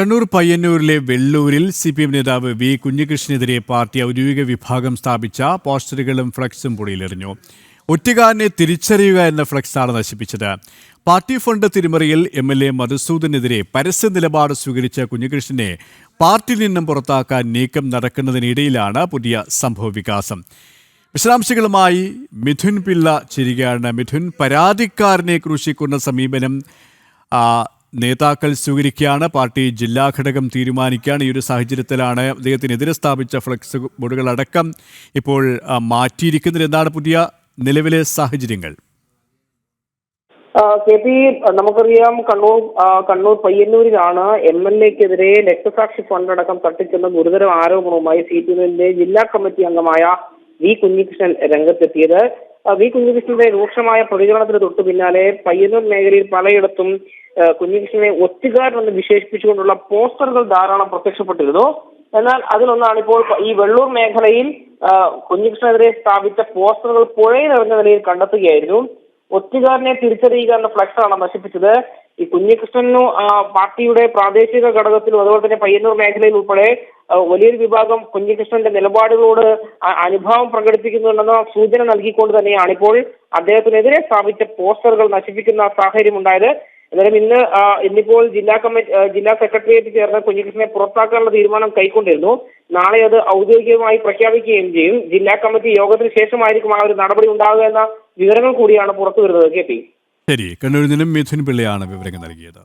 Kannur പയ്യന്നൂരിലെ വെള്ളൂരിൽ CPM നേതാവ് V കുഞ്ഞികൃഷ്ണനെതിരെ party ഔദ്യോഗിക വിഭാഗം സ്ഥാപിച്ച പോസ്റ്ററുകളും ഫ്ലക്സും പൊടിയിലെറിഞ്ഞു. ഒറ്റുകാരനെ തിരിച്ചറിയുക എന്ന ഫ്ലക്സാണ് നശിപ്പിച്ചത്. പാർട്ടി ഫണ്ട് തിരിമറിയിൽ MLA മധുസൂദനെതിരെ പരസ്യ നിലപാട് സ്വീകരിച്ച കുഞ്ഞികൃഷ്ണനെ പാർട്ടിയിൽ നിന്നും പുറത്താക്കാൻ നീക്കം നടക്കുന്നതിനിടയിലാണ് പുതിയ സംഭവവികാസം. വിശദാംശങ്ങളുമായി മിഥുൻ പിള്ള ചേരുകയാണ്. മിഥുൻ, പരാതിക്കാരനെ ക്രൂശിക്കുന്ന സമീപനം നേതാക്കൾ സ്വീകരിക്കുകയാണ്. പാർട്ടി ജില്ലാ ഘടകം തീരുമാനിക്കുകയാണ്. ഈ ഒരു സാഹചര്യത്തിലാണ് അദ്ദേഹത്തിനെതിരെ സ്ഥാപിച്ച ഫ്ലക്സ് ബോർഡുകളടക്കം ഇപ്പോൾ മാറ്റിയിരിക്കുന്നത്. എന്താണ് പുതിയ നിലവിലെ സാഹചര്യങ്ങൾ? KP, നമുക്കറിയാം കണ്ണൂർ പയ്യന്നൂരിലാണ് MLAക്കെതിരെ രക്തസാക്ഷി ഫണ്ട് അടക്കം തട്ടിച്ചെന്ന ഗുരുതര ആരോപണവുമായി CPMന്റെ ജില്ലാ കമ്മിറ്റി അംഗമായ വി കുഞ്ഞികൃഷ്ണൻ രംഗത്തെത്തിയത്. വി കുഞ്ഞികൃഷ്ണന്റെ രൂക്ഷമായ പ്രതികരണത്തിന് തൊട്ടു പിന്നാലെ പയ്യന്നൂർ മേഖലയിൽ പലയിടത്തും കുഞ്ഞികൃഷ്ണനെ ഒറ്റുകാരനെന്ന് വിശേഷിപ്പിച്ചുകൊണ്ടുള്ള പോസ്റ്ററുകൾ ധാരാളം പ്രത്യക്ഷപ്പെട്ടിരുന്നു. എന്നാൽ അതിലൊന്നാണ് ഇപ്പോൾ ഈ വെള്ളൂർ മേഖലയിൽ കുഞ്ഞികൃഷ്ണനെതിരെ സ്ഥാപിച്ച പോസ്റ്ററുകൾ പുഴയിലിറങ്ങുന്ന നിലയിൽ കണ്ടെത്തുകയായിരുന്നു. ഒറ്റുകാരനെ തിരിച്ചറിയുക എന്ന ഫ്ലക്സാണ് നശിപ്പിച്ചത്. ഈ കുഞ്ഞികൃഷ്ണനു പാർട്ടിയുടെ പ്രാദേശിക ഘടകത്തിലും അതുപോലെ തന്നെ പയ്യന്നൂർ മേഖലയിൽ ഉൾപ്പെടെ വലിയൊരു വിഭാഗം കുഞ്ഞികൃഷ്ണന്റെ നിലപാടുകളോട് അനുഭാവം പ്രകടിപ്പിക്കുന്നുണ്ടെന്ന സൂചന നൽകിക്കൊണ്ട് തന്നെയാണ് ഇപ്പോൾ അദ്ദേഹത്തിനെതിരെ സ്ഥാപിച്ച പോസ്റ്ററുകൾ നശിപ്പിക്കുന്ന സാഹചര്യം ഉണ്ടായത്. എന്നാലും ഇന്നിപ്പോൾ ജില്ലാ സെക്രട്ടേറിയറ്റ് ചേർന്ന് കുഞ്ഞികൃഷ്ണനെ പുറത്താക്കാനുള്ള തീരുമാനം കൈക്കൊണ്ടിരുന്നു. നാളെ അത് ഔദ്യോഗികമായി പ്രഖ്യാപിക്കുകയും ചെയ്യും. ജില്ലാ കമ്മിറ്റി യോഗത്തിന് ശേഷമായിരിക്കും ആ ഒരു നടപടി ഉണ്ടാകുക എന്ന വിവരങ്ങൾ കൂടിയാണ് പുറത്തു വരുന്നത്. KP, ശരി, കണ്ണൂരിൽ നിന്നും മിഥുൻ പിള്ളയാണ് വിവരങ്ങൾ നൽകിയത്.